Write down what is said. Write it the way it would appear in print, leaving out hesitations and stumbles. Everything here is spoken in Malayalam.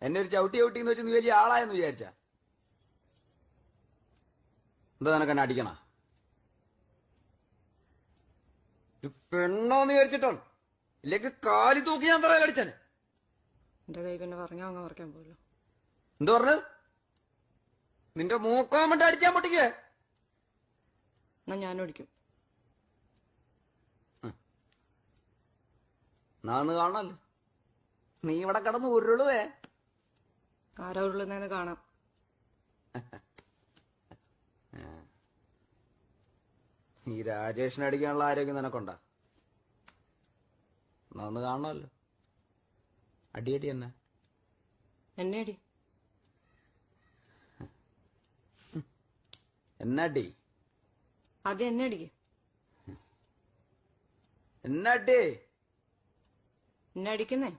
എന്നെ ഒരു ചവിട്ടി ചവിട്ടിന്ന് വെച്ച് നീ വലിയ ആളായെന്ന് വിചാരിച്ച എന്താ നിനക്ക് എന്നെ അടിക്കണ പെണ്ണോന്ന് വിചാരിച്ചിട്ടാണ് ഇല്ലെങ്കിൽ കാലി തൂക്കി ഞാൻ തറ കടിച്ചാന്. എന്റെ കൈ പിന്നെ പറഞ്ഞാ അങ്ങ് മറക്കാൻ പോലോ. എന്താ പറഞ്ഞത്? നിന്റെ മൂക്കാൻ വേണ്ടി അടിച്ചാൻ പൊട്ടിക്കേ. എന്നാ ഞാനും അടിക്കും. നാന്ന് കാണണല്ലോ നീ ഇവിടെ കിടന്ന് ഉരുളുവേ. ആരാ ഉരുളുന്നേന്ന് കാണാം. ഈ രാജേഷിനെ അടിക്കാനുള്ള ആരോഗ്യം നിനക്കൊണ്ടാ? നാന്ന് കാണണല്ലോ. അടിയടി എന്നെ എന്നെ അടി. എന്നടി ആദ്യം എന്നെ അടിക്ക്. എന്നടി എന്നെ അടിക്കുന്നേ.